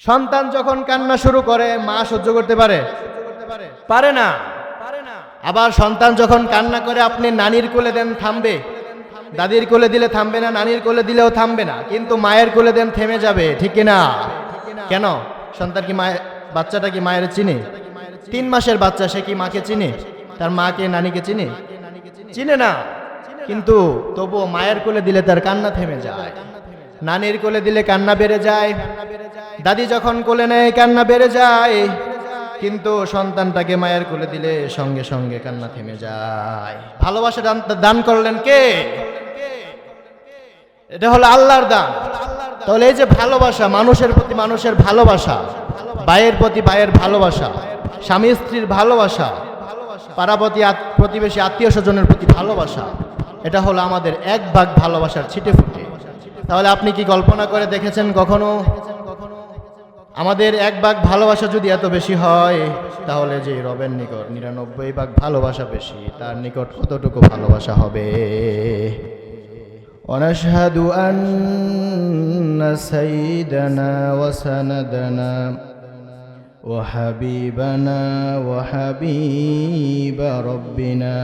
সন্তান যখন কান্না শুরু করে মা সহ্য করতে পারে? পারে না। আবার সন্তান যখন কান্না করে আপনি নানির কোলে দেন থামবে, দাদির কোলে দিলে থামবে না, নানির কোলে দিলেও থামবে না, কিন্তু মায়ের কোলে দেন থেমে যাবে, ঠিক কিনা? কেন? সন্তান কি মায়ের, বাচ্চাটা কি মায়ের চিনে? 3 মাসের বাচ্চা, সে কি মাকে চিনে? তার মাকে নানিকে চিনে? চিনে না। কিন্তু তবুও মায়ের কোলে দিলে তার কান্না থেমে যায়, নানির কোলে দিলে কান্না বেড়ে যায়, দাদি যখন কোলে নেয় কান্না বেড়ে যায়, কিন্তু সন্তানটাকে মায়ের কোলে দিলে সঙ্গে সঙ্গে কান্না থেমে যায়। ভালোবাসা দান করলেন কে? এটা হলো আল্লাহর দান। তাহলে এই যে ভালোবাসা, মানুষের প্রতি মানুষের ভালোবাসা, ভাইয়ের প্রতি ভাইয়ের ভালোবাসা, স্বামী স্ত্রীর ভালোবাসা, পাড়াপতি প্রতিবেশী আত্মীয় স্বজনের প্রতি ভালোবাসা, এটা হলো আমাদের 1 ভাগ ভালোবাসার ছিটে ফুটে। তাহলে আপনি কি কল্পনা করে দেখেছেন কখনো আমাদের 1 ভাগ ভালোবাসা যদি এত বেশি হয়, তাহলে যে রবের নিকট 99 ভাগ ভালোবাসা বেশি, তার নিকট কতটুকু ভালোবাসা হবে? ونشهد أن سيدنا وسندنا وحبيبنا وحبيب ربنا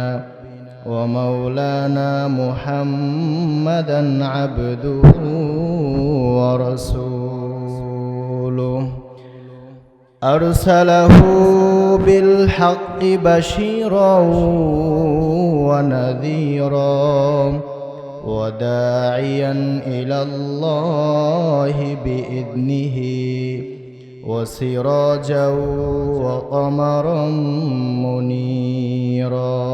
ومولانا محمدا عبده ورسوله أرسله بالحق بشيرا ونذيرا وداعيا إلى الله بإذنه وسراجا وقمرا منيرا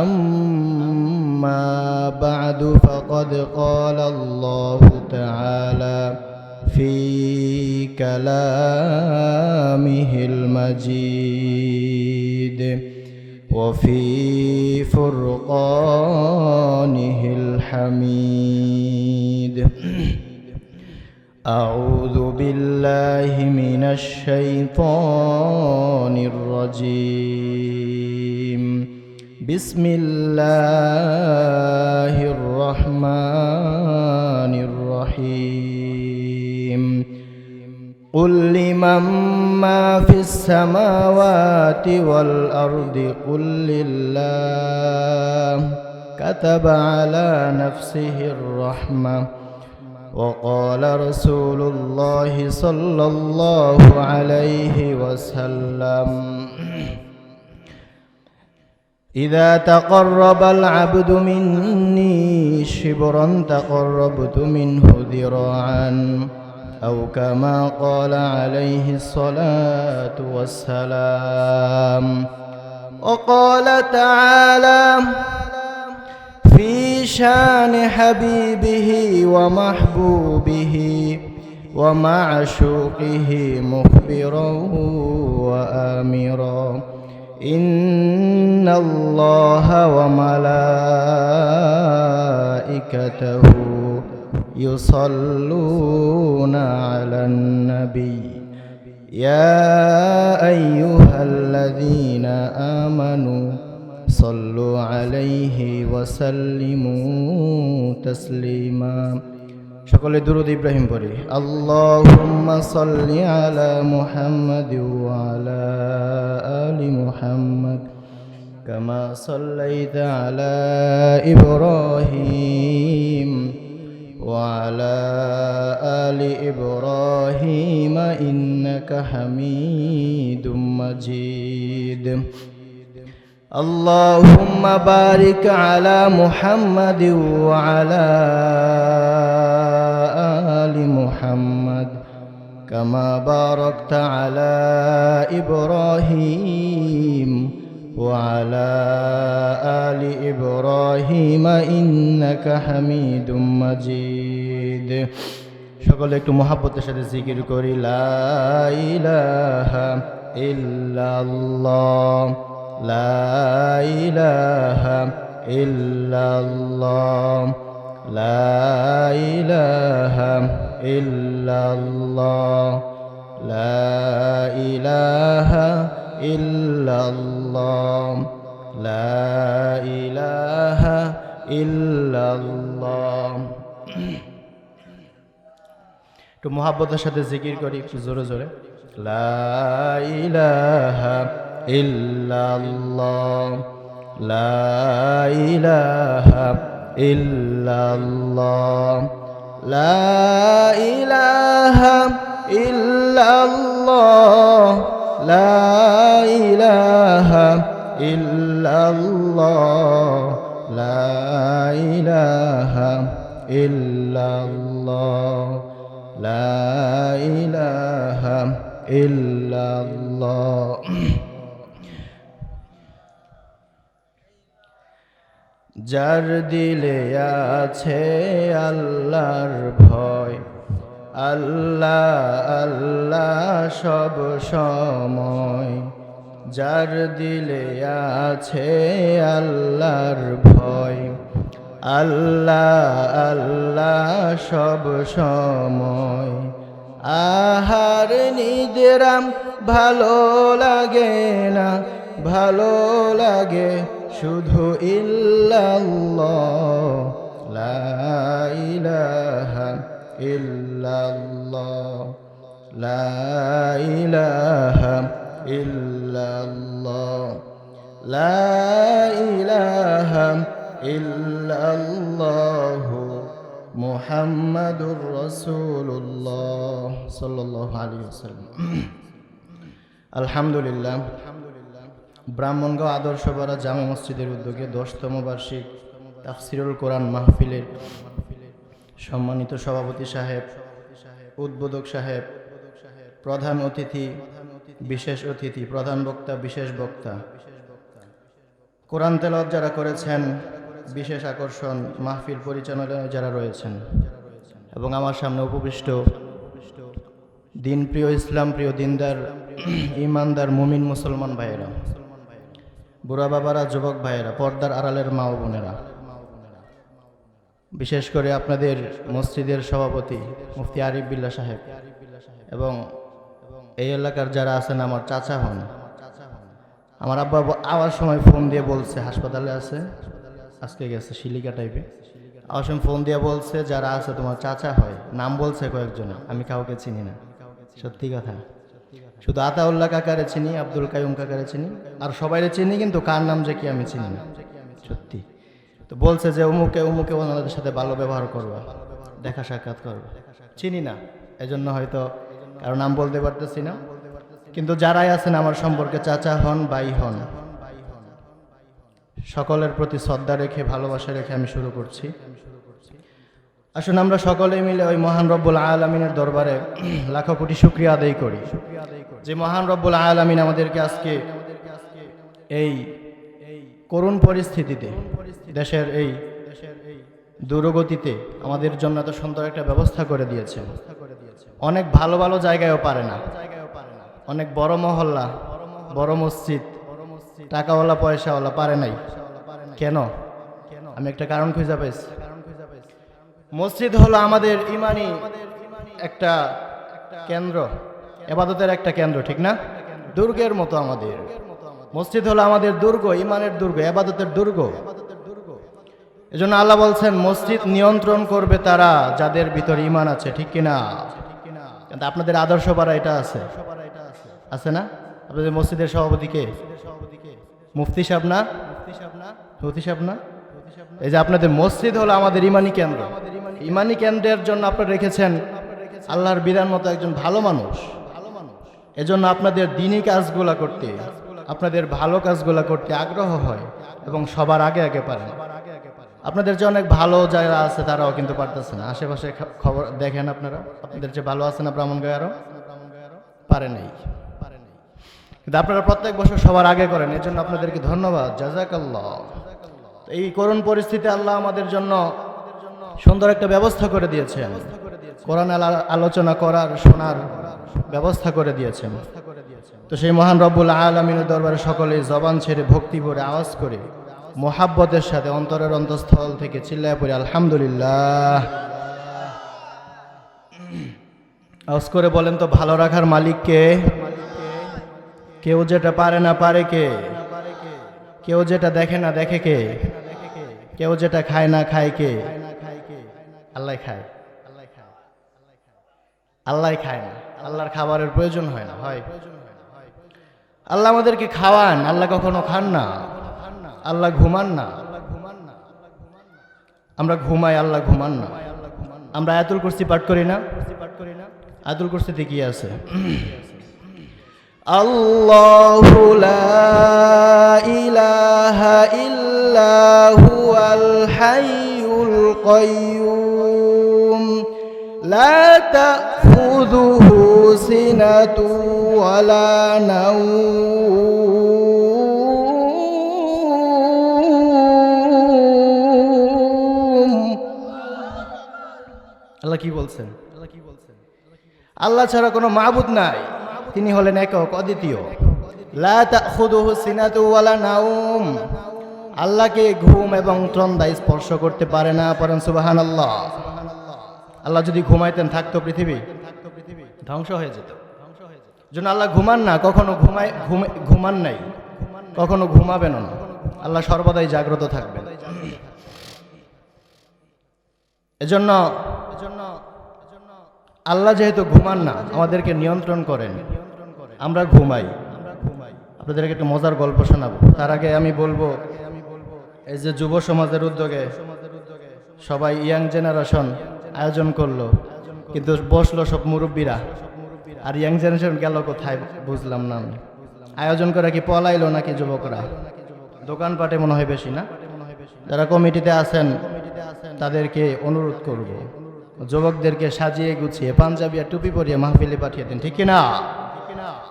أما بعد فقد قال الله تعالى في كلامه المجيد وفي فرقانه الحميد أعوذ بالله من الشيطان الرجيم بسم الله الرحمن الرحيم قل لمن ما في السماوات والأرض قل لله كتب على نفسه الرحمة وقال رسول الله صلى الله عليه وسلم إذا تقرب العبد مني شبرا تقربت منه ذراعا أو كما قال عليه الصلاة والسلام وقال تعالى في شان حبيبه ومحبوبه ومعشوقه مخبرا وآمرا إن الله وملائكته يصلون على النبي يا أيها الذين آمنوا صلوا عليه وسلموا تسليما সকলে দুরূদ ইব্রাহিম পড়ি আল্লাহুম্মা সাল্লি আলা মুহাম্মাদ ওয়া আলা আলি মুহাম্মাদ কামা সাল্লাইতা আলা ইব্রাহিম ওয়া আলা আলি ইব্রাহিম ইন্নাকা হামিদুম মাজিদ اللهم بارك على محمد وعلى آل محمد كما باركت على إبراهيم وعلى آل إبراهيم إنك حميد مجيد সকলে একটু মহব্বতের সাথে জিকির করি লা ইলাহা ইল্লাল্লাহ لا إله إلا الله لا إله إلا الله لا إله إلا الله لا إله إلا الله একটু মোহাব্বতের সাথে জিকির করি একটু জোরে জোরে। লা ইলাহা ইল্লাল্লাহ, লা ইলাহা ইল্লাল্লাহ, লা ইলাহা ইল্লাল্লাহ, লা ইলাহা ইল্লাল্লাহ, লা ইলাহা ইল্লাল্লাহ, লা ইলাহা ইল্লাল্লাহ। যার দিলে আছে আল্লাহর ভয়, আল্লাহ আল্লাহ সব সময়। যার দিলে আছে আল্লাহর ভয়, আল্লাহ আল্লাহ সব সময়। আহার নিদ্রাম ভালো লাগে না, ভালো লাগে শুধু ইল্লাল্লাহ, লা ইলাহা ইল্লাল্লাহ, লা ইলাহা ইল্লাল্লাহ, লা ইলাহা ইল্লাল্লাহ, মুহাম্মাদুর রাসূলুল্লাহ সাল্লাল্লাহু আলাইহি ওয়াসাল্লাম। আলহামদুলিল্লাহ, ব্রাহ্মণগাঁও আদর্শপাড়া জামে মসজিদের উদ্যোগে 10তম বার্ষিক তাফসিরুল কোরআন মাহফিলের সম্মানিত সভাপতি সাহেব, উদ্বোধক সাহেব, প্রধান অতিথি, বিশেষ অতিথি, প্রধান বক্তা, বিশেষ বক্তা, কোরআন তেলাওয়াত যারা করেছেন, বিশেষ আকর্ষণ মাহফিল পরিচালনায় যারা রয়েছেন, এবং আমার সামনে উপবিষ্ট দিন প্রিয়, ইসলাম প্রিয়, দিনদার, ইমানদার মুমিন মুসলমান ভাইয়েরা, বুড়া বাবারা, যুবক ভাইয়েরা, পর্দার আড়ালের মা ও বোনেরা, বিশেষ করে আপনাদের মসজিদের সভাপতি মুফতি আরিফ বিল্লাহ সাহেব এবং এই এলাকার যারা আছেন আমার চাচা হন। আমার আব্বা আওয়ার সময় ফোন দিয়ে বলছে হাসপাতালে আছে, আজকে গেছে শিলিকা টাইপে। আওয়ার সময় ফোন দিয়ে বলছে যারা আছে তোমার চাচা হয়, নাম বলছে কয়েকজনে, আমি কাউকে চিনি না। সত্যি কথা, শুধু আতাউল্লাহ কাকারে চিনি, আব্দুল কাইয়ুম কাকারে চিনি, আর সবাইরে চিনি, কিন্তু কার নাম যে কি আমি চিনি না। সত্যি তো বলছে যে অমুকে অমুকে ওনাদের সাথে ভালো ব্যবহার করবা, দেখা সাক্ষাৎ করবা, চিনি না, এজন্য হয়তো কারো নাম বলতে পারতেছি না। কিন্তু যারাই আছেন আমার সম্পর্কে চাচা হন, ভাই হন, সকলের প্রতি শ্রদ্ধা রেখে, ভালোবাসা রেখে আমি শুরু করছি। আসুন আমরা সকলে মিলে ওই মহান রব্বুল আলামিনের দরবারে লাখো কোটি শুকরিয়া আদায় করি, যে মহান রব্বুল আলামিন আমাদেরকে আজকে এই করুণ পরিস্থিতিতে, দেশের এই দুর্গতিতে আমাদের জন্য এত সুন্দর একটা ব্যবস্থা করে দিয়েছে। অনেক ভালো ভালো জায়গায়ও পারে না, অনেক বড় মহল্লা, বড় মসজিদ, টাকাওয়ালা পয়সাওয়ালা পারে নাই। কেন? আমি একটা কারণ খুঁজে পেয়েছি। মসজিদ হলো আমাদের ইমানি একটা কেন্দ্র, ইবাদতের একটা কেন্দ্র, ঠিক না? দুর্গের মতো আমাদের মসজিদ হলো আমাদের দুর্গ, ইমানের দুর্গ, ইবাদতের দুর্গ। এজন্য আল্লাহ বলছেন মসজিদ নিয়ন্ত্রণ করবে তারা যাদের ভিতর ইমান আছে, ঠিক কিনা? কিন্তু আপনাদের আদর্শ পাড়া এটা আছে, আছে না? আপনাদের মসজিদের সভাপতি কে? মুফতি সাহেব না? মুফতি সাহেব না? এই যে আপনাদের মসজিদ হলো আমাদের ইমানি কেন্দ্র। ইমানি কেন্দ্রের জন্য আপনারা রেখেছেন আল্লাহর বিধান মতো একজন ভালো মানুষ। এজন্য আপনাদের দিনী কাজগুলা করতে, আপনাদের ভালো কাজগুলা করতে আগ্রহ হয় এবং সবার আগে আগে পারেন। আপনাদের যে অনেক ভালো যারা আছে তারাও কিন্তু পারতেছে না। আশেপাশে খবর দেখেন আপনারা, আপনাদের যে ভালো আছে না ব্রাহ্মণগাঁয়েরও পারে নাই, কিন্তু আপনারা প্রত্যেক বছর সবার আগে করেন। এর জন্য আপনাদেরকে ধন্যবাদ, জাযাকাল্লাহ। এই করুণ পরিস্থিতি আল্লাহ আমাদের জন্য সুন্দর একটা ব্যবস্থা করে দিয়েছেন, কোরআন আলোচনা করার, শোনার ব্যবস্থা করে দিয়েছেন। তো সেই মহান রব্বুল আলামিনের দরবারে সকলে জবান ছেড়ে ভক্তি ভরে আওয়াজ করে মোহাব্বতের সাথে অন্তরের অন্তঃস্থল থেকে চিল্লায় পড়ে আলহামদুলিল্লাহ। আওয়াজ করে বলেন তো, ভালো রাখার মালিক কে? কেউ যেটা পারে না পারে কে? কেউ যেটা দেখে না দেখে কে? কেউ যেটা খায় না খায় কে? আল্লাহ খায়। আল্লাহ খায় না, আল্লাহর খাবারের প্রয়োজন হয় না। হয় আল্লাহ আমাদেরকে খাওয়ান, আল্লাহ কখনো খান না। আল্লাহ ঘুমান না, আমরা ঘুমাই, আল্লাহ ঘুমান না। আমরা আয়াতুল কুরসি পাঠ করি না? আয়াতুল কুরসিতে কি আছে? আল্লাহু লা ইলাহা ইল্লা হুয়াল হাইয়ুল কাইয়্যুম লা তাখুযুহু সিনাতু ওয়ালা নাওম। আল্লাহ কি বলছেন? আল্লাহ ছাড়া কোনো মাবুদ নাই, তিনি হলেন একক অদ্বিতীয়। লা তাখুযুহু সিনাতু ওয়ালা নাওম, আল্লাহকে ঘুম এবং তন্দ্রা স্পর্শ করতে পারে না। পড়েন সুবহানাল্লাহ। আল্লাহ যদি ঘুমাইতেন থাকতো পৃথিবী ধ্বংস হয়ে যেত। জন্য আল্লাহ ঘুমান না, কখনো ঘুমান নাই, কখনো ঘুমাবেন না। আল্লাহ সর্বদাই জাগ্রত থাকবেন। এজন্য আল্লাহ যেহেতু ঘুমান না, আমাদেরকে নিয়ন্ত্রণ করেন, আমরা ঘুমাই। আপনাদেরকে একটু মজার গল্প শোনাবো। তার আগে আমি বলবো, এই যে যুব সমাজের উদ্যোগে সবাই ইয়াং জেনারেশন আয়োজন করলো, কিন্তু বসলো সব মুরব্বীরা, আর ইয়াং জেনারেশন গেল কোথায় বুঝলাম না আমি। আয়োজন করে কি পলাইলো নাকি যুবকরা? দোকানপাটে মনে হয় বেশি না? যারা কমিটিতে আছেন তাদেরকে অনুরোধ করব, যুবকদেরকে সাজিয়ে গুছিয়ে পাঞ্জাবি আর টুপি পরিয়ে মাহফিলে পাঠিয়ে দিন, ঠিক কিনা?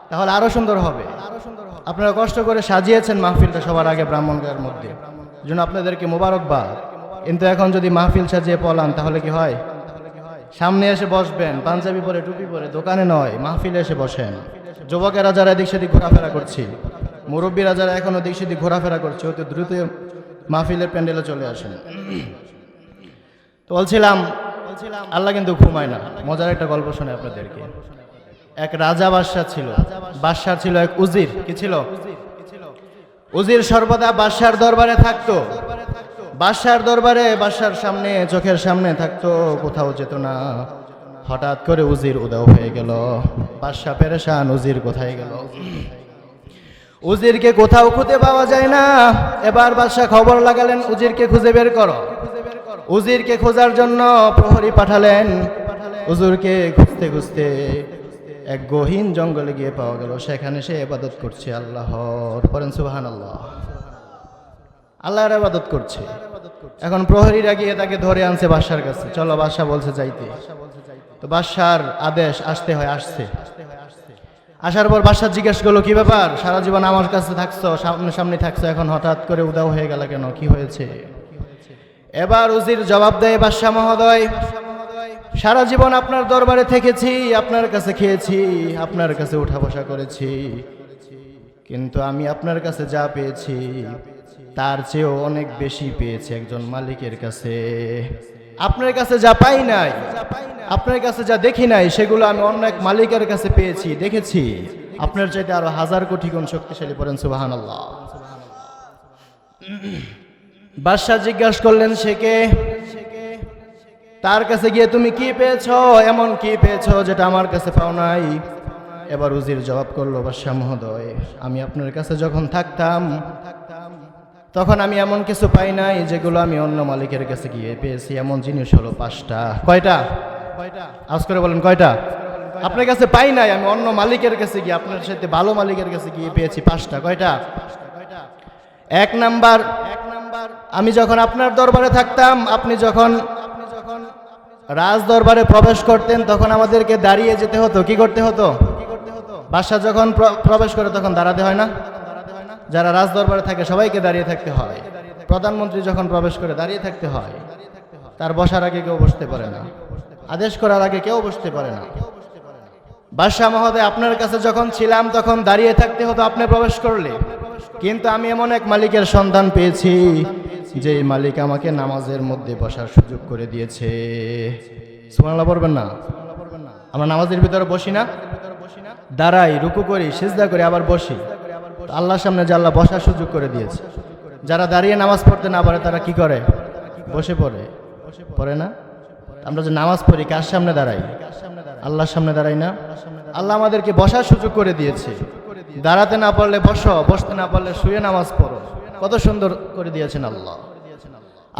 তাহলে আরো সুন্দর হবে। আপনারা কষ্ট করে সাজিয়েছেন মাহফিলটা সবার আগে ব্রাহ্মণবাড়িয়ার মধ্যে, জন্য আপনাদেরকে মোবারকবাদ। কিন্তু এখন যদি মাহফিল সাজিয়ে পলান তাহলে কি হয়? সামনে এসে বসবেন পাঞ্জাবি পরে টুপি পরে, দোকানে নয় মাহফিলে এসে বসেন। যুবকেরা যারা এদিক সেদিক ঘোরাফেরা করছি, মুরব্বীরা যারা এখনো দিক সেদিক ঘোরাফেরা করছে, অতি দ্রুত মাহফিলের প্যান্ডেলে চলে আসেন। তো বলছিলাম আল্লাহ কিন্তু ঘুমায় না। মজার একটা গল্প শোনে আপনাদেরকে। এক রাজা বাদশা ছিল, বাদশার ছিল এক উজির। কি ছিল? উজির সর্বদা বাদশার দরবারে থাকতো। বাদশার দরবারে বাদশার সামনে, চোখের সামনে থাকতো, কোথাও যেত না। হঠাৎ করে উজির উধাও হয়ে গেল। বাদশা পেরেশান, উজির কোথায় গেল? উজিরকে কোথাও খুঁজে পাওয়া যায় না। এবার বাদশা খবর লাগালেন, উজিরকে খুঁজে বের করো। উজিরকে খোঁজার জন্য প্রহরী পাঠালেন। হুজুরকে খুঁজতে খুঁজতে এক গহীন জঙ্গলে গিয়ে পাওয়া গেল। সেখানে সে ইবাদত করছে আল্লাহর। পড়েন সুবহানাল্লাহ। আল্লাহর ইবাদত করছে। এখন প্রহরীরা গিয়ে তাকে ধরে আনছে বাদশার কাছে। চলো, বাদশা বলছে যাইতে। তো বাদশার আদেশ, আসতে হয়, আসছে। আসার পর বাদশা জিজ্ঞেস করলো, কি ব্যাপার? সারা জীবন আমার কাছে থাকছো, সামনে সামনে থাকছো, এখন হঠাৎ করে উধাও হয়ে গেল কেন? কি হয়েছে? এবার উজির জবাব দেয়, বাদশা মহোদয়, সারা জীবন আপনার দরবারে থেকেছি, আপনার কাছে খেয়েছি, আপনার কাছে উঠা বসা করেছি, কিন্তু আমি আপনার কাছে যা পেয়েছি তার চেয়েও অনেক বেশি পেয়েছি একজন মালিকের কাছে। আপনার কাছে যা পাই নাই, আপনার কাছে যা দেখি নাই, সেগুলো আমি অন্য এক মালিকের কাছে পেয়েছি, দেখেছি। আপনার চাইতে আরো 1000 কোটি গুণ শক্তিশালী। পড়েন সুবহানাল্লাহ। বাদশা জিজ্ঞাসা করলেন, সে কে? তার কাছে গিয়ে তুমি কি পেয়েছো? এমন কি পেয়েছো যেটা আমার কাছে পাও নাই? এবার উজির জবাব করলো, বাদশা মহোদয়, আমি আপনার কাছে যখন থাকতাম তখন আমি এমন কিছু পাই নাই যেগুলো আমি অন্য মালিকের কাছে গিয়ে পেয়েছি। এমন জিনিস হলো 5টা। কয়টা? আজ করে বলেন, কয়টা? আপনার কাছে পাই নাই, আমি অন্য মালিকের কাছে গিয়ে, আপনার সাথে ভালো মালিকের কাছে গিয়ে পেয়েছি 5টা। কয়টা? 1 নাম্বার, আমি যখন আপনার দরবারে থাকতাম, আপনি যখন রাজ দরবারে প্রবেশ করতেন তখন আমাদেরকে দাঁড়িয়ে যেতে হতো। কি করতে হতো? বাদশা যখন প্রবেশ করে তখন দাঁড়াতে হয় না? যারা রাজ দরবারে থাকে সবাইকে দাঁড়িয়ে থাকতে হয়। প্রধানমন্ত্রী যখন প্রবেশ করে দাঁড়িয়ে থাকতে হয়। তার বসার আগে কেউ বসতে পারে না, আদেশ করার আগে কেউ বসতে পারে না। বাদশা মহোদয়, আপনার কাছে যখন ছিলাম তখন দাঁড়িয়ে থাকতে হতো আপনি প্রবেশ করলে, কিন্তু আমি এমন এক মালিকের সন্ধান পেয়েছি যে মালিক আমাকে নামাজের মধ্যে বসার সুযোগ করে দিয়েছে। সুবহানাল্লাহ পড়বেন না? আমরা নামাজের ভিতরে বসি না, দাঁড়াই, রুকু করি, সিজদা করি, আবার বসি। আল্লাহর সামনে যে আল্লাহ বসার সুযোগ করে দিয়েছে। যারা দাঁড়িয়ে নামাজ পড়তে না পারে তারা কি করে? বসে পড়ে। পড়ে না? আমরা যে নামাজ পড়ি কার সামনে দাঁড়াই? আল্লাহর সামনে দাঁড়াই না? আল্লাহ আমাদেরকে বসার সুযোগ করে দিয়েছে। দাঁড়াতে না পারলে বসো, বসতে না পারলে শুয়ে নামাজ পড়ো। কত সুন্দর করে দিয়েছেন আল্লাহ।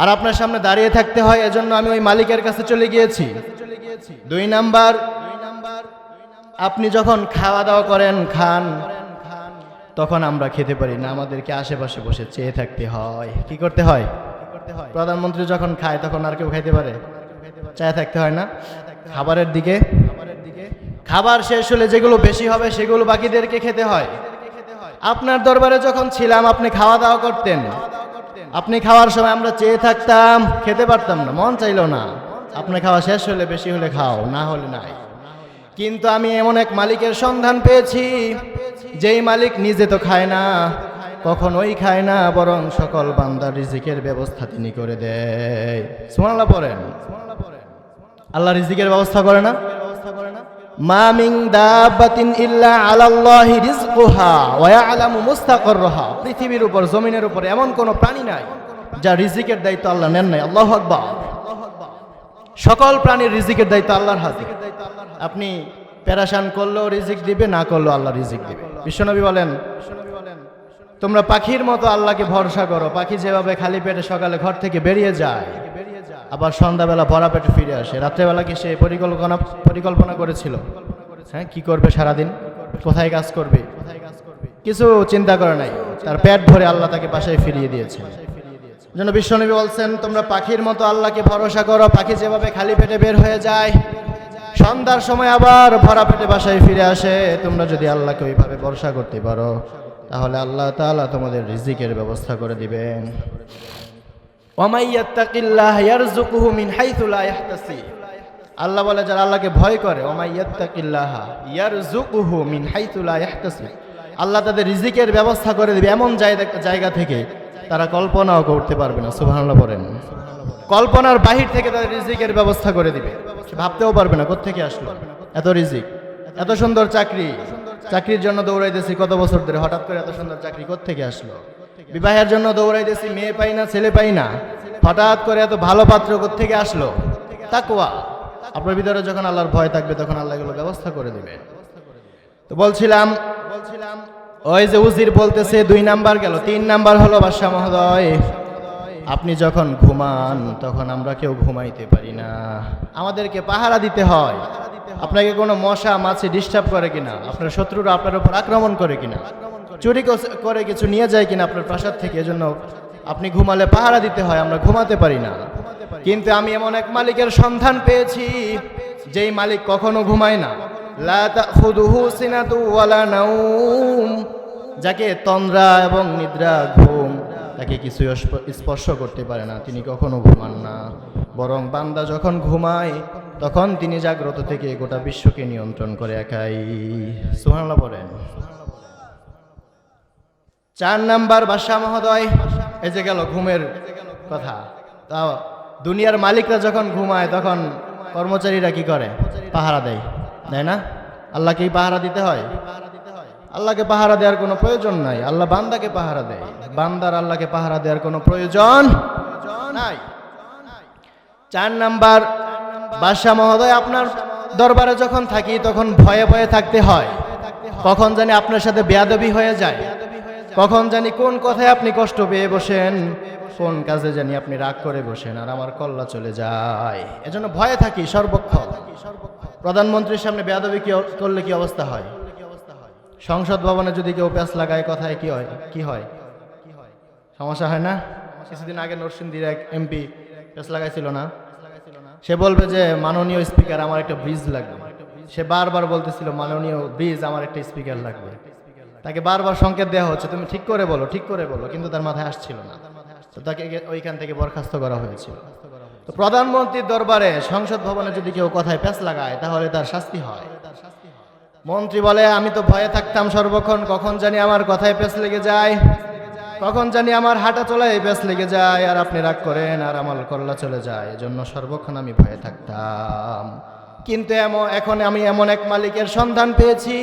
আর আপনার সামনে দাঁড়িয়ে থাকতে হয়, এজন্য আমি ওই মালিকের কাছে চলে গিয়েছি। 2 নাম্বার, আপনি যখন খাওয়া দাওয়া করেন, খান, তখন আমরা খেতে পারি না, আমাদেরকে আশেপাশে বসে চেয়ে থাকতে হয়। কি করতে হয়? প্রধানমন্ত্রী যখন খায় তখন আর কেউ খাইতে পারে? চেয়ে থাকতে হয় না খাবারের দিকে? খাবার শেষ হলে যেগুলো বেশি হবে সেগুলো বাকিদেরকে খেতে হয়। আপনার দরবারে যখন ছিলাম আপনি খাওয়া দাওয়া করতেন, আপনি খাওয়ার সময় আমরা চেয়ে থাকতাম, খেতে পারতাম না, মন চাইলো না। আপনার খাওয়া শেষ হলে বেশি হলে খাও, না হলে নাই। কিন্তু আমি এমন এক মালিকের সন্ধান পেয়েছি, যেই মালিক নিজে তো খায় না, কখনোই খায় না, বরং সকল বান্দার রিজিকের ব্যবস্থা তিনি করে দেয়। সুবহানাল্লাহ পড়েন। আল্লাহ রিজিকের ব্যবস্থা করে না? মা মিন দাব্বাতিন ইল্লা আলাল্লাহি রিজকুহা ওয়া ইয়ালামু মুস্তাকাররাহা। পৃথিবীর উপর, জমিনের উপর এমন কোন প্রাণী নাই যা রিজিকের দায়িত্ব আল্লাহ নেন নাই। আল্লাহু আকবার। সকল প্রাণীর রিজিকের দায়িত্ব আল্লাহর হাতে। আপনি পেরেশান করলেও রিজিক দিবে, না করলেও আল্লাহ রিজিক দিবে। বিশ্বনবী বলেন, তোমরা পাখির মতো আল্লাহকে ভরসা করো। পাখি যেভাবে খালি পেটে সকালে ঘর থেকে বেরিয়ে যায়, আবার সন্ধ্যাবেলা ভরা পেটে ফিরে আসে। রাত্রেবেলা কি সে পরিকল্পনা করেছিল? হ্যাঁ, কি করবে সারাদিন, কোথায় কাজ করবে, কিছু চিন্তা করে নাই। তার পেট ভরে আল্লাহ তাকে বাসায় ফিরিয়ে দিয়েছে। জন্য বিশ্বনবী বলছেন, তোমরা পাখির মতো আল্লাহকে ভরসা করো। পাখি যেভাবে খালি পেটে বের হয়ে যায়, সন্ধ্যার সময় আবার ভরা পেটে বাসায় ফিরে আসে, তোমরা যদি আল্লাহকে ওইভাবে ভরসা করতে পারো, তাহলে আল্লাহ তাআলা তোমাদের রিজিকের ব্যবস্থা করে দিবেন। ওয়ামাই ইয়াত্তাকিল্লাহ ইয়ারযুকুহু মিন হাইথু লা ইয়াহতাসিব। আল্লাহ বলে, যারা আল্লাহকে ভয় করে, ওয়ামাই ইয়াত্তাকিল্লাহ ইয়ারযুকুহু মিন হাইথু লা ইয়াহতাসিব, আল্লাহ তাদের রিজিকের ব্যবস্থা করে দিবে এমন জায়গা থেকে তারা কল্পনাও করতে পারবে না। সুবহানাল্লাহ বলেন। কল্পনার বাহির থেকে তাদের রিজিকের ব্যবস্থা করে দিবে। সে ভাবতেও পারবে না কোত্থেকে আসলো এত রিজিক। এত সুন্দর চাকরি, চাকরির জন্য দৌড়াইতেছি কত বছর ধরে, হঠাৎ করে এত সুন্দর চাকরি কোত্থেকে আসলো? বিবাহের জন্য দৌড়াইতেছি, মেয়ে পাই না, ছেলে পাই না, হঠাৎ করে এত ভালো পাত্র কোত্থেকে আসলো? তাকওয়া। আপনার ভিতরে যখন আল্লাহর ভয় থাকবে, তখন আল্লাহ এগুলো ব্যবস্থা করে দিবে। তো বলছিলাম ওই যে উজির বলতেছে 2 নাম্বার গেল। 3 নাম্বার হলো বাদশা মহোদয়, আপনি যখন ঘুমান তখন আমরা কেউ ঘুমাইতে পারি না, আমাদেরকে পাহারা দিতে হয়। আপনাকে কোনো মশা মাছি ডিস্টার্ব করে কিনা, আপনার শত্রুরা আপনার উপর আক্রমণ করে কিনা, চুরি করে কিছু নিয়ে যায় কিনা আপনার প্রাসাদ থেকে, এজন্য আপনি ঘুমালে পাহারা দিতে হয়, আমরা ঘুমাতে পারি না। কিন্তু আমি এমন এক মালিকের সন্ধান পেয়েছি, যেই মালিক কখনো ঘুমায় না। লা তাখুযুহু সিনাতু ওয়ালা নাওম, যাকে তন্দ্রা এবং নিদ্রা, ঘুম, তাকে কিছু স্পর্শ করতে পারে না, তিনি কখনো ঘুমান না। বরং বান্দা যখন ঘুমায় তখন তিনি জাগ্রত থেকে গোটা বিশ্বকে নিয়ন্ত্রণ করে একাই। সুবহানাল্লাহ বলেন। 4 নাম্বার বাদশা মহোদয়, এই যে গেল ঘুমের কথা। তা দুনিয়ার মালিকরা যখন ঘুমায় তখন কর্মচারীরা কি করে? পাহারা দেয়, তাই না? আল্লাহকেই পাহারা দিতে হয়? আল্লাহকে পাহারা দেওয়ার কোনো প্রয়োজন নাই, আল্লাহ বান্দাকে পাহারা দেয়। বান্দার আল্লাহকে পাহারা দেওয়ার কোনো প্রয়োজন নাই। 4 নাম্বার বাদশা মহোদয়, আপনার দরবারে যখন থাকি তখন ভয়ে ভয়ে থাকতে হয়, কখন জানি আপনার সাথে বেয়াদবি হয়ে যায়, কখন জানি কোন কথায় আপনি কষ্ট পেয়ে বসেন, কোন কাজে জানি আপনি রাগ করে বসেন, আর আমার কল্লা চলে যায়। এজন্য ভয়ে থাকি সর্বক্ষণ। প্রধানমন্ত্রীর সামনে বেয়াদবি করলে কি অবস্থা হয়? সংসদ ভবনে যদি কেউ প্যাঁচ লাগায় কথায় কি হয়? সমস্যা হয় না? কিছুদিন আগে নরসিংদীর এক এমপি প্যাঁচ লাগাইছিল না? সে বলবে যে মাননীয় স্পিকার আমার একটা ব্রিজ লাগবে। সে বারবার বলতেছিল মাননীয় ব্রিজ আমার একটা স্পিকার লাগবে। তাকে বারবার সংকেত দেওয়া হচ্ছে, তুমি ঠিক করে বলো, ঠিক করে বলো, কিন্তু তার মাথায় আসছিল না। তো তাকে ওইখান থেকে বরখাস্ত করা হয়েছিল। তো প্রধানমন্ত্রীর দরবারে, সংসদ ভবনে যদি কেউ কথায় প্যাঁচ লাগায় তাহলে তার শাস্তি হয়। মন্ত্রী বলে, আমি তো ভয়ে থাকতাম সর্বক্ষণ, কখন জানি আমার কথায় প্যাঁচ লেগে যায়, কখন জানি আমার হাঁটা চলায় প্যাঁচ লেগে যায়, আর আপনি রাগ করেন আর আমার কল্লা চলে যায়, এজন্য সর্বক্ষণ আমি ভয়ে থাকতাম। কিন্তু এখন আমি এমন এক মালিকের সন্ধান পেয়েছি,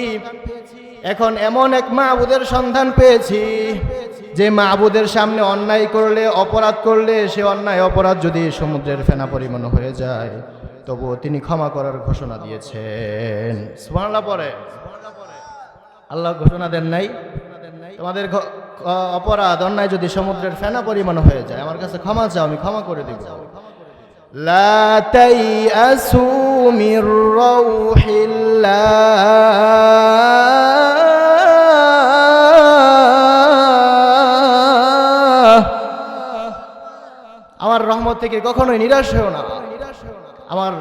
এখন এমন এক মাবুদের সন্ধান পেয়েছি, যে মাবুদের সামনে অন্যায় করলে, অপরাধ করলে, সে অন্যায় অপরাধ যদি সমুদ্রের ফেনা পরিমাণ হয়ে যায়, তো তবুও তিনি ক্ষমা করার ঘোষণা দিয়েছেন। সুবহানাল্লাহ পড়ে। আল্লাহ ঘোষণা দেন নাই, তোমাদের অপরাধ অন্যায় যদি সমুদ্রের ফেনা পরিমাণ হয়ে যায়, আমার কাছে ক্ষমা চাও, আমি ক্ষমা করে দিব। লা তাইআসু মির রাউহিল্লাহ, আমার রহমত থেকে কখনোই নিরাশ হও না, আমার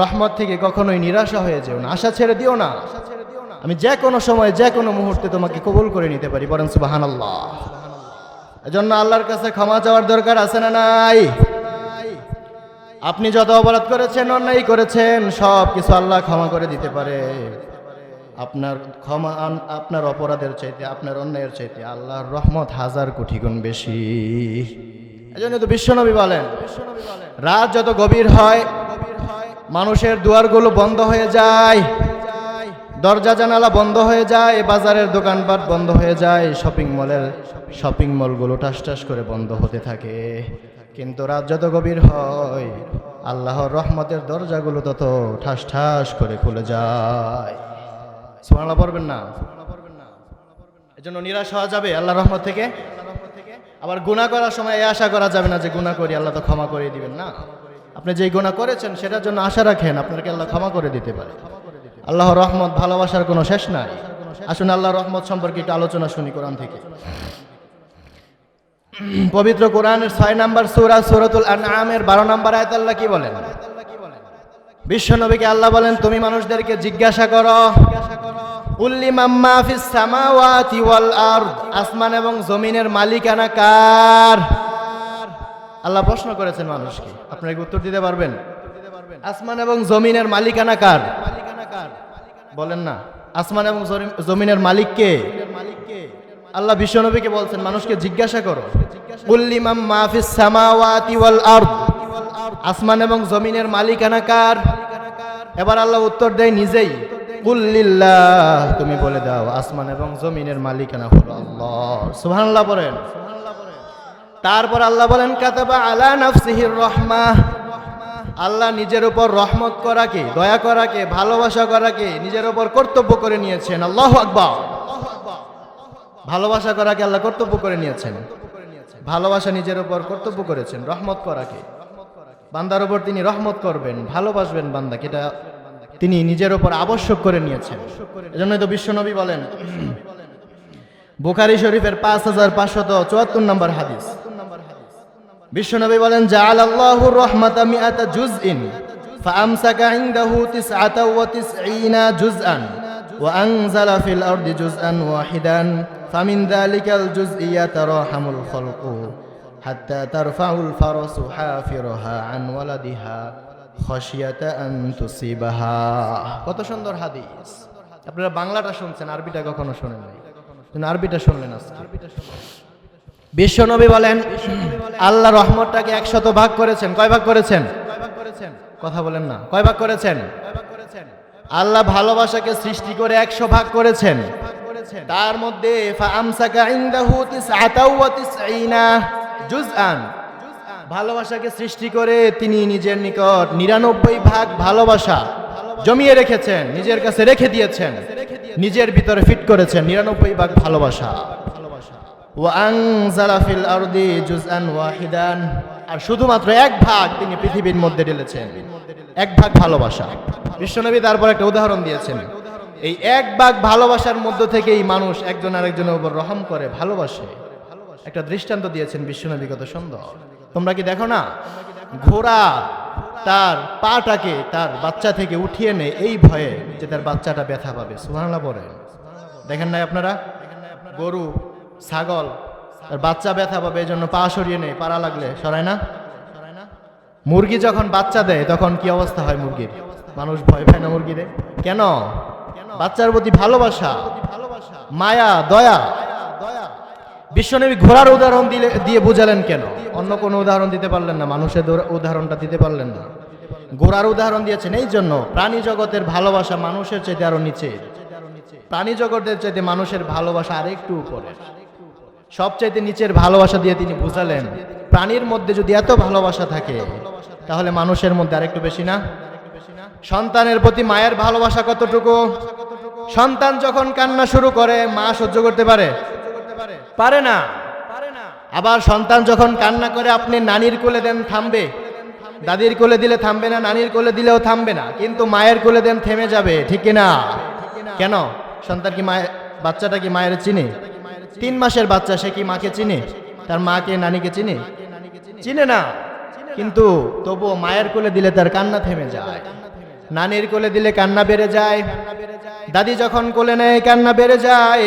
রহমত থেকে কখনোই নিরাশা হয়ে যেও না, আশা ছেড়ে দিও না। আমি যে কোনো সময় যে কোনো মুহূর্তে তোমাকে কবুল করে নিতে পারি। বলেন সুবহানাল্লাহ। এজন্য আল্লাহর কাছে ক্ষমা চাওয়ার দরকার আছে না নাই? আপনি যত অপরাধ করেছেন, অন্যায় করেছেন, সব কিছু আল্লাহ ক্ষমা করে দিতে পারে। আপনার ক্ষমা, আপনার অপরাধের চাইতে, আপনার অন্যায়ের চাইতে আল্লাহর রহমত 1000 কোটি গুণ বেশি। এজন্য তো বিশ্বনবী বলেন, রাত যত গভীর হয় মানুষের দুয়ারগুলো বন্ধ হয়ে যায়, দরজা জানালা বন্ধ হয়ে যায়, বাজারের দোকানপাট বন্ধ হয়ে যায়, শপিং মলগুলো টাস টাস করে বন্ধ হতে থাকে। কিন্তু রাত যত গভীর হয় আল্লাহর রহমতের দরজাগুলো তত ঠাস ঠাস করে খুলে যায়। সুবহানাল্লাহ পড়বেন না? এজন্য নিরাশ হওয়া যাবে আল্লাহর রহমত থেকে। আবার গুনাহ করার সময় এই আশা করা যাবে না যে গুনাহ করি আল্লাহ তো ক্ষমা করে দিবেন না। আপনি যেই গুনাহ করেছেন সেটার জন্য আশা রাখেন আপনাকে আল্লাহ ক্ষমা করে দিতে পারে। আল্লাহর রহমত ভালোবাসার কোনো শেষ নাই। আসুন আল্লাহর রহমত সম্পর্কে একটু আলোচনা শুনি কোরআন থেকে। পবিত্র কোরআনের 6 নম্বর সূরা সূরাতুল আনআমের 12 নম্বর আয়াত আল্লাহ কি বলেন? বিশ্বনবীকে আল্লাহ বলেন, তুমি মানুষদেরকে জিজ্ঞাসা করো, উল্লি মাম্মা ফিস সামাওয়াতি ওয়াল আরদ, আসমান এবং জমিনের মালিকানা কার? আল্লাহ প্রশ্ন করেছেন মানুষকে, আপনারা কি উত্তর দিতে পারবেন? আসমান এবং জমিনের মালিকানা কার? বলেন না, আসমান এবং জমিনের মালিক কে? আল্লাহ বিশ্বনবীকে বলছেন মানুষকে জিজ্ঞাসা করো, উল্লি মাম্মা ফিস সামাওয়াতি ওয়াল আরদ, আসমান এবং জমিনের মালিকানা কার? এবার আল্লাহ উত্তর দেয় নিজেই, কুল লিল্লাহ, তুমি বলে দাও আসমান এবং জমিনের মালিকানা হলো আল্লাহ। সুবহানাল্লাহ পড়েন। তারপর আল্লাহ বলেন, কাতাবা আলা নাফসিহির রাহমাহ, আল্লাহ নিজের উপর রহমত করাকে, দয়া করাকে, ভালোবাসা করাকে নিজের উপর কর্তব্য করে নিয়েছেন। আল্লাহু আকবার। ভালোবাসা করাকে আল্লাহ কর্তব্য করে নিয়েছেন, ভালোবাসা নিজের উপর কর্তব্য করেছেন। রহমত করাকে, বান্দার উপর তিনি রহমত করবেন, ভালোবাসবেন বান্দাকে, এটা তিনি নিজের উপর আবশ্যক করে নিয়েছেন। এজন্যই তো বিশ্বনবী বলেন, বুখারী শরীফের 5574 নম্বর হাদিস, বিশ্বনবী বলেন, জাআলাল্লাহুর রাহমাতা মিআতা জুজইন ফাআমসাকা ইনদাহু 99 জুজআন ওয়া আনজালা ফিল আরদি জুজআন ওয়াহিদান ফামিন যালিকাল জুজই ইয়াতারাহামুল খালকু হাত্তা তারফাউল ফারাসু হাফিরাহা আন ওয়ালাদিহা খাশিয়াতা আন তুসিবাহা। কত সুন্দর হাদিস। আপনারা বাংলাটা শুনছেন, আরবিটা কখনো শোনেন নাই, কিন্তু আরবিটা শুনলেন আজকে। বিশ্বনবী বলেন, আল্লাহ রহমতটাকে 100 ভাগ করেছেন। কয় ভাগ করেছেন? কথা বলেন না, কয় ভাগ করেছেন? আল্লাহ ভালোবাসাকে সৃষ্টি করে 100 ভাগ করেছেন। তার মধ্যে ফাআমসাকা ইনদাহু 99 জুজআন, ভালোবাসাকে সৃষ্টি করে তিনি নিজের নিকট 99 ভাগ ভালোবাসা জমিয়ে রেখেছেন, নিজের কাছে রেখে দিয়েছেন, নিজের ভিতরে ফিট করেছেন 99 ভাগ ভালোবাসা। ওয়া আনজালা ফিল আরদি জুজআন ওয়াহিদান, আর শুধুমাত্র 1 ভাগ তিনি পৃথিবীর মধ্যে ঢেলেছেন, 1 ভাগ ভালোবাসা। বিশ্বনবী তারপর একটা উদাহরণ দিয়েছেন, এই 1 ভাগ ভালোবাসার মধ্য থেকেই মানুষ একজন আরেকজনের উপর রহম করে, ভালোবাসে। একটা দৃষ্টান্ত দিয়েছেন বিশ্বনবী, কত সুন্দর। তোমরা কি দেখো না, ঘোড়া তার পাটাকে তার বাচ্চা থেকে উঠিয়ে নেয় এই ভয়ে যে তার বাচ্চাটা ব্যথা পাবে। সুবহানাল্লাহ বলেন। দেখেন নাই আপনারা, গরু ছাগল তার বাচ্চা ব্যথা পাবে এই জন্য পা সরিয়ে নেয়, পাড়া লাগলে সরায় না। মুরগি যখন বাচ্চা দেয় তখন কি অবস্থা হয় মুরগির? মানুষ ভয় পায় না মুরগিরে? কেন? বাচ্চার প্রতি ভালোবাসা, মায়া, দয়া। বিশ্বনবী ঘোড়ার উদাহরণ দিয়ে বুঝালেন কেন? অন্য কোনো উদাহরণ দিতে পারলেন না, মানুষের উদাহরণটা দিতে পারলেন না। ঘোড়ার উদাহরণ দিয়েছেন এই জন্য, প্রাণী জগতের ভালোবাসা মানুষের চাইতে আরো নিচে, প্রাণী জগতের চাইতে মানুষের ভালোবাসা আরেকটু উপরে, সবচাইতে নিচের ভালোবাসা দিয়ে তিনি বুঝালেন প্রাণীর মধ্যে যদি এত ভালোবাসা থাকে তাহলে মানুষের মধ্যে আরেকটু বেশি না? সন্তানের প্রতি মায়ের ভালোবাসা কতটুকু? সন্তান যখন কান্না শুরু করে মা সহ্য করতে পারে? পারে না। আবার সন্তান যখন কান্না করে আপনি নানির কোলে দেন থামবে, দাদির কোলে দিলে থামবে না, নানির কোলে দিলেও থামবে না, কিন্তু মায়ের কোলে দেন থেমে যাবে, ঠিক কিনা? কেন? সন্তান কি মায়ের, বাচ্চাটা কি মায়ের চিনে? 3 মাসের বাচ্চা, সে কি মাকে চিনে? তার মাকে নানিকে চিনে? চিনে না, কিন্তু তবুও মায়ের কোলে দিলে তার কান্না থেমে যায়, নানির কোলে দিলে কান্না বেড়ে যায়, দাদি যখন কোলে নেয় কান্না বেড়ে যায়,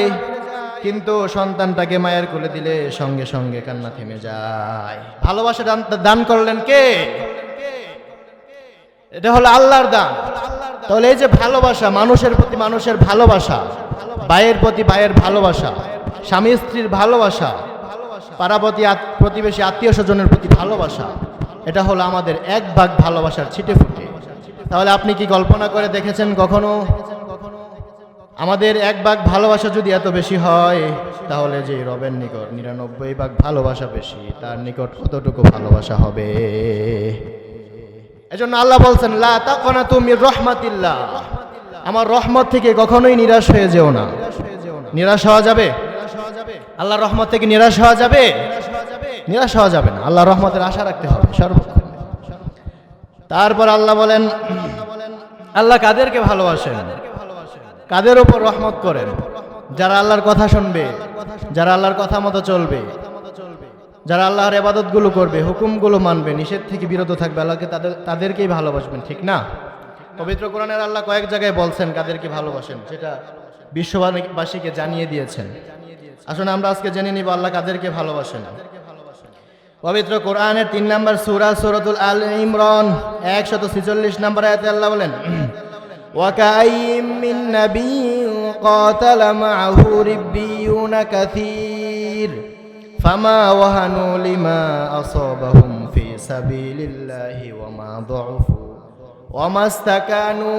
কিন্তু সন্তানটাকে মায়ের কোলে দিলে সঙ্গে সঙ্গে কান্না থেমে যায়। ভালোবাসা দান করলেন কে? এটা হলো আল্লাহর দান। তাহলে এই যে ভালোবাসা, মানুষের প্রতি মানুষের ভালোবাসা, ভাইয়ের প্রতি ভাইয়ের ভালোবাসা, স্বামী স্ত্রীর ভালোবাসা, পাড়াপতি প্রতিবেশী আত্মীয় স্বজনের প্রতি ভালোবাসা, এটা হলো আমাদের 1 ভাগ ভালোবাসার ছিটে ফুটে। তাহলে আপনি কি কল্পনা করে দেখেছেন কখনো আমাদের 1 ভাগ ভালোবাসা যদি এত বেশি হয়, তাহলে যে রবের নিকট 99 ভাগ ভালোবাসা বেশি, তার নিকট কতটুকু ভালোবাসা হবে? এজন্য আল্লাহ বলছেন, লা তাকনাতু মির রাহমাতিল্লাহ, আমার রহমত থেকে কখনোই নিরাশ হয়ে যেও না। নিরাশ হওয়া যাবে? আল্লাহর রহমত থেকে নিরাশ হওয়া যাবে? নিরাশ হওয়া যাবে না, আল্লাহর রহমতের আশা রাখতে হবে সর্বক্ষণ। তারপর আল্লাহ বলেন, আল্লাহ কাদেরকে ভালোবাসেন? কাদের উপর রহমত করেন? যারা আল্লাহর কথা শুনবে, যারা আল্লাহর কথা মতো চলবে, যারা আল্লাহর ইবাদতগুলো করবে, হুকুমগুলো মানবে, নিষেধ থেকে বিরত থাকবে, আল্লাহকে তাদেরকেই ভালোবাসবেন, ঠিক না? পবিত্র কোরআনের আল্লাহ কয়েক জায়গায় বলছেন কাদেরকে ভালোবাসেন, সেটা বিশ্ববাসীকে জানিয়ে দিয়েছেন। আসুন আমরা আজকে জেনে নিব আল্লাহ কাদেরকে ভালোবাসেন। পবিত্র কোরআনের 3 নম্বর সূরা সূরাতুল আল ইমরান 146 নম্বর আয়াতে আল্লাহ বলেন, ওয়াকাইয়িম মিন নাবিয়্যিন ক্বাতালা মাআহু রিব্বিয়ুনা কাসীর ফামা ওয়াহানু লিমা আসাবাহুম ফি সাবিলিল্লাহি ওয়ামা দু'ফু ওয়ামা ইসতাকানু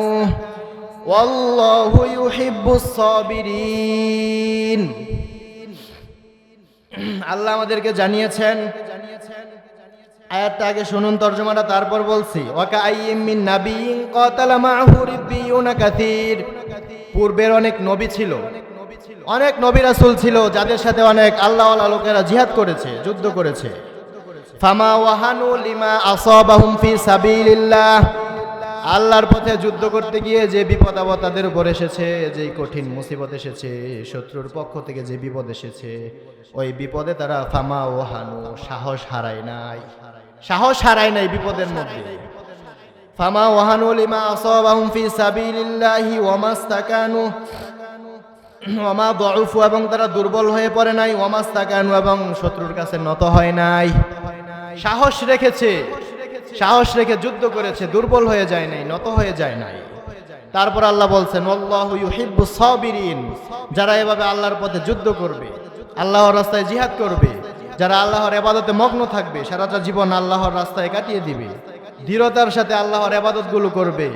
ওয়াল্লাহু ইউহিব্বুস সাবিরিন। আল্লাহ আমাদেরকে জানিয়েছেন, আয়াতটা আগে শুনুন, তরজমাটা তারপর বলছি। ওয়াকাইয়িম মিন নাবিয়্যিন ক্বাতালা মাআহু রিব্বিয়ুনা কাসীর, পূর্বের অনেক নবী ছিল, অনেক নবী রাসূল ছিল, যাদের সাথে অনেক আল্লাহওয়ালা লোকেরা জিহাদ করেছে, যুদ্ধ করেছে। ফামা ওয়াহানু লিমা আসাবাহুম ফি সাবিলিল্লাহ, আল্লাহর পথে যুদ্ধ করতে গিয়ে যে বিপদ আপদ তাদের উপর এসেছে, যে কঠিন মুসিবত এসেছে, শত্রুর পক্ষ থেকে যে বিপদ এসেছে, ওই বিপদে তারা ফামা ওয়াহানু, সাহস হারায় নাই, সাহস হারায় নাই বিপদের মধ্যে। ফামা ওয়াহানু লিমা আসাবাহুম ফি সাবিলিল্লাহি ওয়ামা ইসতাকানু ওয়ামা দু'ফু, এবং তারা দুর্বল হয়ে পড়ে নাই, ওয়ামা ইসতাকানু, এবং শত্রুর কাছে নত হয় নাই, সাহস রেখেছে, সাহস রেখে যুদ্ধ করেছে, দুর্বল হয়ে যায় নাই, নত হয়ে যায় নাই। তারপর আল্লাহ বলছেন, আল্লাহু ইউহিব্বুস সাবিরিন, যারা এভাবে আল্লাহর পথে যুদ্ধ করবে, আল্লাহর রাস্তায় জিহাদ করবে, যারা আল্লাহর ইবাদতে মগ্ন থাকবে, সারাটা জীবন আল্লাহর রাস্তায় কাটিয়ে দিবে, দৃঢ়তার সাথে আল্লাহর ইবাদতগুলো করবে,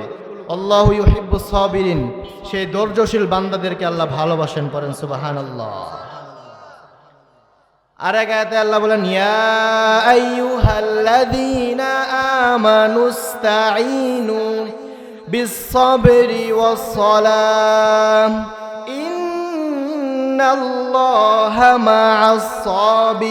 আল্লাহু ইউহিব্বুস সাবিরিন, সেই ধৈর্যশীল বান্দাদেরকে আল্লাহ ভালোবাসেন। পড়েন সুবহানাল্লাহ। আর এক আয়াতে আল্লাহ বলেন, ইয়া আইয়ুহাল্লাযীনা আমানুস্তাঈনু বিস-সাবরি ওয়াস-সালাহ ইন্নাল্লাহা মা'আস-সাবিরিন।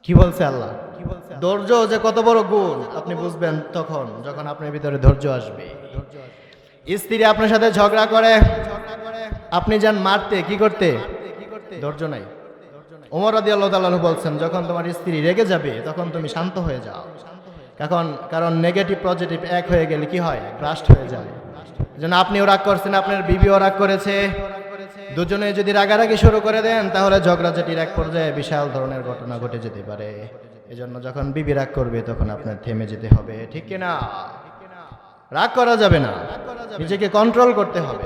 কি বলছে আল্লাহ? ধৈর্য যে কত বড় গুণ আপনি বুঝবেন তখন যখন আপনার ভিতরে ধৈর্য আসবে। স্ত্রী আপনার সাথে ঝগড়া করে, আপনি যান মারতে, কি করতে? ধৈর্য নাই। ওমর রাদিয়াল্লাহু তাআলা বলছেন, যখন তোমার স্ত্রী রেগে যাবে তখন তুমি শান্ত হয়ে যাও, কারণ নেগেটিভ পজিটিভ এক হয়ে গেলে কি হয়? ব্রাস্ট হয়ে যায়। যেন আপনিও রাগ করছেন, আপনার বিবিও রাগ করেছে, দুজনে যদি রাগারাগি শুরু করে দেন তাহলে ঝগড়াঝাটির এক পর্যায়ে বিশাল ধরনের ঘটনা ঘটে যেতে পারে। এজন্য যখন বিবি রাগ করবে তখন আপনার থেমে যেতে হবে, ঠিক কিনা? রাগ করা যাবে না, নিজেকে কন্ট্রোল করতে হবে।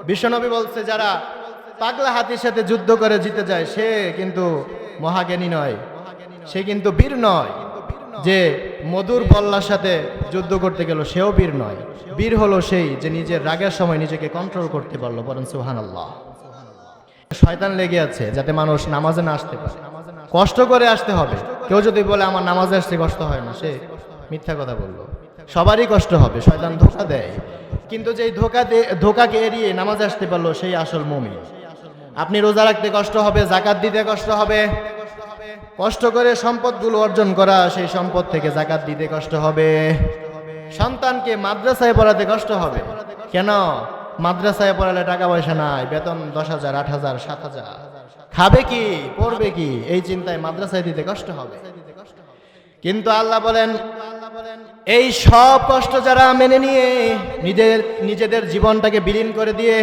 বিশ্বনবী বলছে, যারা পাগলা হাতির সাথে যুদ্ধ করে জিতে যায় সে কিন্তু মহাজ্ঞানী নয়, সে কিন্তু বীর নয়, যে মধুর বল্লার সাথে যুদ্ধ করতে গেল, সেও বীর নয়। বীর হলো সেই যে নিজের রাগের সময় নিজেকে কন্ট্রোল করতে পারলো। বলেন সুবহানাল্লাহ। শয়তান লেগে আছে যাতে মানুষ নামাজে না আসতে পারে, কষ্ট করে আসতে হবে। কেউ যদি বলে আমার নামাজে আসতে কষ্ট হয় না, সে মিথ্যা কথা বললো। সবারই কষ্ট হবে, শয়তান ধোঁকা দেয়। কিন্তু যেই ধোঁকাকে এড়িয়ে নামাজে আসতে পারলো সেই আসল মুমিন। আপনি রোজা রাখতে কষ্ট হবে, যাকাত দিতে কষ্ট হবে, কষ্ট করে সম্পদগুলো অর্জন করা, সেই সম্পদ থেকে যাকাত দিতে কষ্ট হবে। সন্তানকে মাদ্রাসায় পড়াতে কষ্ট হবে। কেন? মাদ্রাসায় পড়ালে টাকা পয়সা নাই, বেতন 10,000, 8,000, 7,000, খাবে কি, পড়বে কি, এই চিন্তায় মাদ্রাসায় দিতে কষ্ট হবে। কিন্তু আল্লাহ বলেন, এই সব কষ্ট যারা মেনে নিয়ে নিজেদের জীবনটাকে বিলীন করে দিয়ে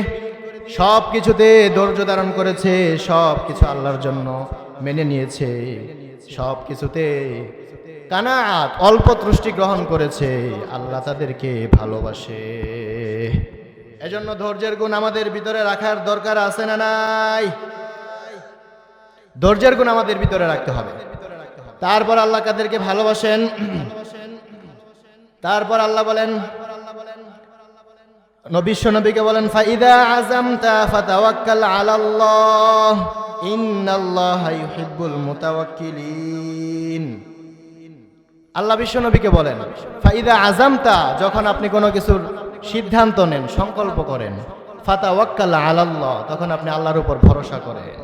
সব কিছুতে ধৈর্য ধারণ করেছে, সব কিছু আল্লাহর জন্য মেনে নিয়েছে, সব কিছুতে কানাত অল্প তুষ্টি গ্রহণ করেছে, আল্লাহ তাদেরকে ভালোবাসে। এজন্য ধৈর্যের গুণ আমাদের ভিতরে রাখার দরকার আছে না নাই? ধৈর্যের গুণ আমাদের ভিতরে রাখতে হবে। তারপর আল্লাহ কাদেরকে ভালোবাসেন? তারপর আল্লাহ বলেন, নবীকে বলেন, ফাইদা আযামতা ফাতাওয়াক্কাল আলাল্লাহ ইন্নাল্লাহা ইউহিব্বুল মুতাওয়াক্কিলিন। আল্লাহ বিশ্বনবীকে বলেন, ফাইদা আযামতা, যখন আপনি কোনো কিছুর সিদ্ধান্ত নেন, সংকল্প করেন, ফাতাওয়াক্কাল আলাল্লাহ, তখন আপনি আল্লাহর উপর ভরসা করেন।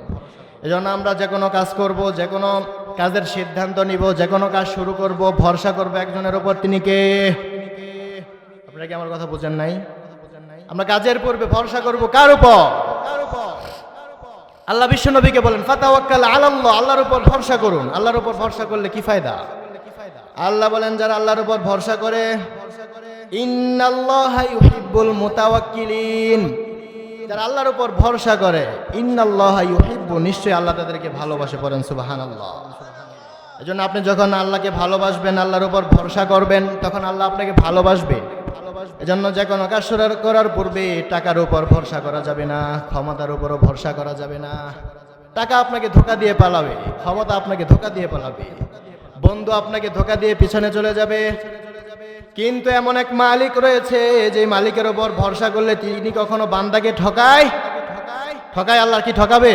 এজন্য আমরা যে কোনো কাজ করব, যে কোনো কাজের সিদ্ধান্ত নিব, যে কোনো কাজ শুরু করব, ভরসা করব একজনের উপর। তিনি কে? আপনারা কি আমার কথা বুঝেন নাই? আমরা কাজের পূর্বে ভরসা করব কার উপর? আল্লাহ বিশ্বনবীকে বলেন, ফাতাওয়াক্কাল আলাল্লাহ, আল্লাহর উপর ভরসা করুন। আল্লাহর উপর ভরসা করলে কি ফায়দা? আল্লাহ বলেন, যারা আল্লাহর উপর ভরসা করে, ইন্নাল্লাহা ইউহিব্বুল মুতাওয়াক্কিলিন, যারা আল্লাহর উপর ভরসা করে, ইন্নাল্লাহা ইউহিব্বু, নিশ্চয়ই আল্লাহ তাদেরকে ভালোবাসে। পড়েন সুবহানাল্লাহ। এজন্য আপনি যখন আল্লাহকে ভালোবাসবেন, আল্লাহর উপর ভরসা করবেন, তখন আল্লাহ আপনাকে ভালোবাসবে। এজন্য যে কোনো কাজ শুরু করার পূর্বে টাকার উপর ভরসা করা যাবে না, ক্ষমতার উপরও ভরসা করা যাবে না। টাকা আপনাকে ধোঁকা দিয়ে পালাবে, ক্ষমতা আপনাকে ধোঁকা দিয়ে পালাবে, বন্ধু আপনাকে ধোঁকা দিয়ে পিছনে চলে যাবে। কিন্তু এমন এক মালিক রয়েছে, যে মালিকের উপর ভরসা করলে তিনি কখনো বান্দাকে ঠকায়? আল্লাহ কি ঠকাবে?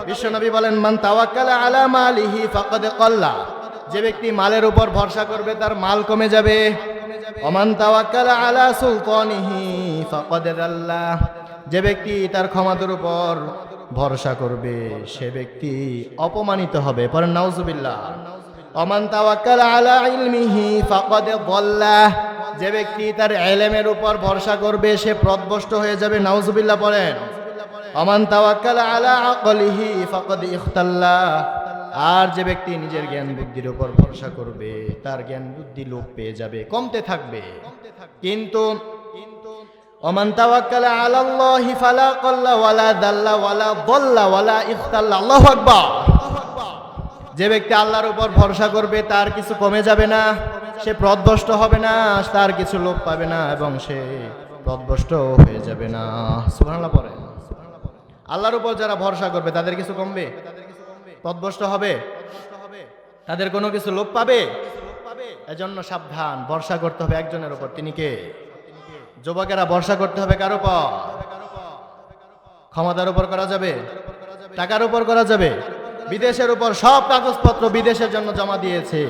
বিশ্বনবী বলেন, মান তাওয়াক্কালা আলা মালিহি ফাকাদ কাল্লা, যে ব্যক্তি মালের উপর ভরসা করবে তার মাল কমে যাবে। ওমান তাওয়াক্কালা আলা সুলতানিহি ফাকাদ যাল্লা, যে ব্যক্তি তার ক্ষমতার উপর ভরসা করবে সে ব্যক্তি অপমানিত হবে। পড়েন নাউজুবিল্লাহ। ওমান তাওয়াক্কালা আলা ইলমিহি ফাকাদ যাল্লা, যে ব্যক্তি তার ইলমের উপর ভরসা করবে সে পথভ্রষ্ট হয়ে যাবে। নাউজুবিল্লাহ পড়েন। ওমান তাওয়াক্কালা আলা আকলিহি ফাকাদ ইখতাল্লা, আর যে ব্যক্তি নিজের জ্ঞান বুদ্ধির উপর ভরসা করবে তার জ্ঞান বুদ্ধি লোপ পেয়ে যাবে, কমতে থাকবে। কিন্তু ওমান তাওয়াক্কালা আলাল্লাহি ফালা কাল্লা ওয়ালা দাল্লা ওয়ালা দাল্লা ওয়ালা ইখতাল্লা। আল্লাহু আকবার। যে ব্যক্তি আল্লাহর উপর ভরসা করবে তার কিছু কমে যাবে না, সে পথভ্রষ্ট হবে না, তার কিছু লোপ পাবে না, এবং সে পথভ্রষ্ট হয়ে যাবে না। সুবহানাল্লাহ পড়েন। আল্লাহর উপর যারা ভরসা করবে তাদের কিছু কমবে? পথভ্রষ্ট হবে? তাদের কোনো কিছু লোপ পাবে? এজন্য সাবধান, ভরসা করতে হবে একজনের উপর। তিনি কে? যুবকেরা ভরসা করতে হবে কার উপর? ক্ষমতার উপর করা যাবে? টাকার উপর করা যাবে? বিদেশের উপর সব কাগজপত্র বিদেশের জন্য জমা দিয়েছে,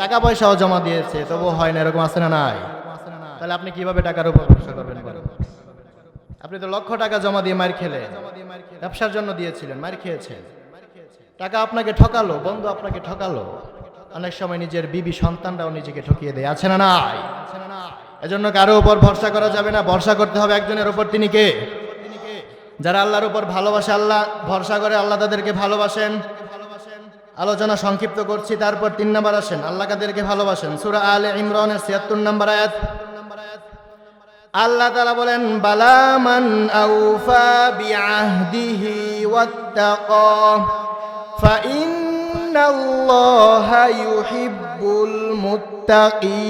টাকা পয়সাও জমা দিয়েছে, তবু হয় না, এরকম আছে না নাই? তাহলে আপনি কিভাবে টাকার উপর ভরসা করবেন? আপনি তো লক্ষ টাকা জমা দিয়ে মার খেলেন, ব্যবসার জন্য দিয়েছিলেন, মার খেয়েছেন। টাকা আপনাকে ঠকালো, বন্ধু আপনাকে ঠকালো, অনেক সময় নিজের বিবি সন্তানরাও নিজেকে ঠকিয়ে দেয়। আছে না নাই? এজন্য কারো উপর ভরসা করা যাবে না, ভরসা করতে হবে একজনের উপর। তিনি কে? যারা আল্লাহর উপর ভালোবাসে, আল্লাহ ভরসা করে, আল্লাহ তাদেরকে ভালোবাসেন। আলোচনা সংক্ষিপ্ত করছি, তারপর 3 নম্বর আসেন। আল্লাহ কাদেরকে ভালোবাসেন? সূরা আলে ইমরানের ৭৬ নম্বর আয়াত। আল্লাহ তাআলা বলেন, বালা মান আউফা বিআহদিহি ওয়াত্তাকা ফাইন্নাল্লাহা ইউহিব্বুল মুত্তাকিন।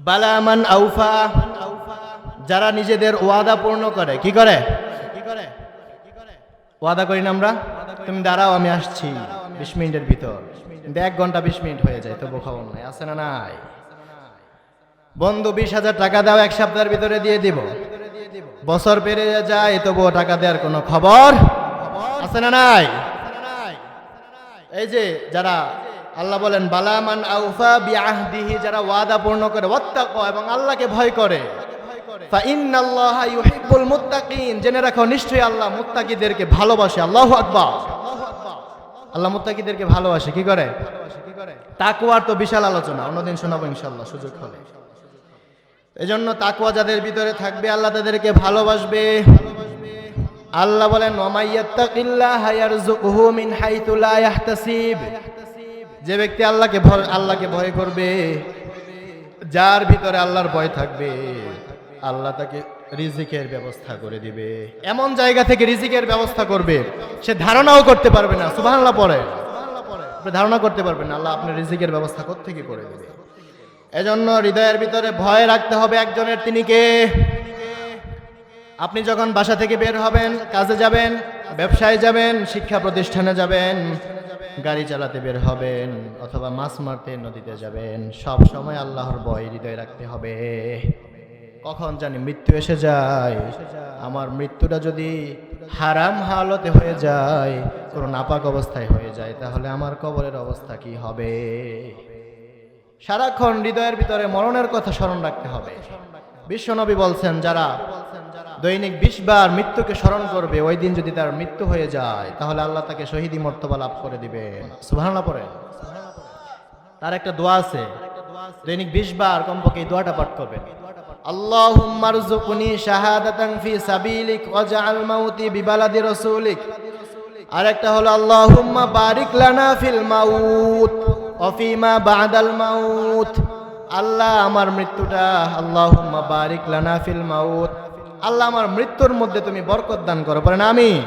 বালা মান আউফা, যারা নিজেদের ওয়াদা পূর্ণ করে, কি করে? ওয়াদা করি না আমরা, তুমি দাঁড়াও আমি আসছি 20 মিনিটের ভিতর, কিন্তু 1 ঘন্টা 20 মিনিট হয়ে যায়, তবু খবর নাই, আছে না নাই? বন্ধু 20,000 টাকা দাও, 1 সপ্তাহের ভিতরে দিয়ে দিব, বছর পেরিয়ে যায় তবুও টাকা দেওয়ার কোনো খবর আছে না নাই? এই যে যারা আল্লাহ বলেন বালামান আউফা বিআহদিহি, যারা ওয়াদা পূর্ণ করে, ওয়াত্তাকা, এবং আল্লাহকে ভয় করে, ফা ইন্নাল্লাহা ইউহিব্বুল মুত্তাকিন, জেনে রাখো নিশ্চয়ই আল্লাহ মুত্তাকিদেরকে ভালোবাসে। আল্লাহু আকবার। আল্লাহ মুত্তাকিদেরকে ভালোবাসে, কি করে? তাকওয়ার তো বিশাল আলোচনা, অন্যদিন শোনাবো ইনশাআল্লাহ সুযোগ হলে। এজন্য তাকওয়া যাদের ভিতরে থাকবে আল্লাহ তাদেরকে ভালোবাসবে। আল্লাহ বলেন ওয়ামাইয়াত্তাকিল্লাহা ইয়ারযুকহু মিন হাইতু লা ইয়াহতাসিব, যে ব্যক্তি আল্লাহকে ভয় করবে, যার ভিতরে আল্লাহর ভয় থাকবে, আল্লাহ তাকে রিজিকের ব্যবস্থা করে দিবে, এমন জায়গা থেকে রিজিকের ব্যবস্থা করবে সে ধারণাও করতে পারবে না। সুবহানাল্লাহ পড়ে, আপনি ধারণা করতে পারবেন না আল্লাহ আপনার রিজিকের ব্যবস্থা কোত্থেকে করে দিবে। এজন্য হৃদয়ের ভিতরে ভয় রাখতে হবে একজনের, তিনি কে? আপনি যখন বাসা থেকে বের হবেন, কাজে যাবেন, ব্যবসায় যাবেন, শিক্ষা প্রতিষ্ঠানে যাবেন, গাড়ি চালাতে বের হবেন, অথবা মাছ মারতে নদীতে যাবেন, সব সময় আল্লাহর ভয় হৃদয়ে রাখতে হবে। কখন জানি মৃত্যু এসে যায়, আমার মৃত্যুটা যদি হারাম হালতে হয়ে যায়, কোনো নাপাক অবস্থায় হয়ে যায়, তাহলে আমার কবরের অবস্থা কি হবে? সারাক্ষণ হৃদয়ের ভিতরে মরণের কথা স্মরণ রাখতে হবে। বিশ্বনবী বলছেন, যারা দৈনিক 20 বার মৃত্যুকে স্মরণ করবে, ওই দিন যদি তার মৃত্যু হয়ে যায়, তাহলে আল্লাহ তাকে শহীদি মর্তবা লাভ করে দিবেন। সুবহানাল্লাহ পড়ে। তার একটা দোয়া আছে, দৈনিক 20 বার কমপক্ষে এই দোয়াটা পাঠ করবেন। আল্লাহুম্মা রযুকনি শাহাদাতান ফি সাবিলিক ওয়াজআল মাউতি বিবালাদি রাসূলিক। আরেকটা হলো আল্লাহুম্মা বারিক লানা ফিল মাউত ওয়া ফিমা বা'দাল মাউত। আল্লাহ আমার মৃত্যুটা, আল্লাহুম্মা বারিক লানা ফিল মাউত, আল্লাহ আমার মৃত্যুর মধ্যে তুমি বরকত দান করো, বলেন আমিন।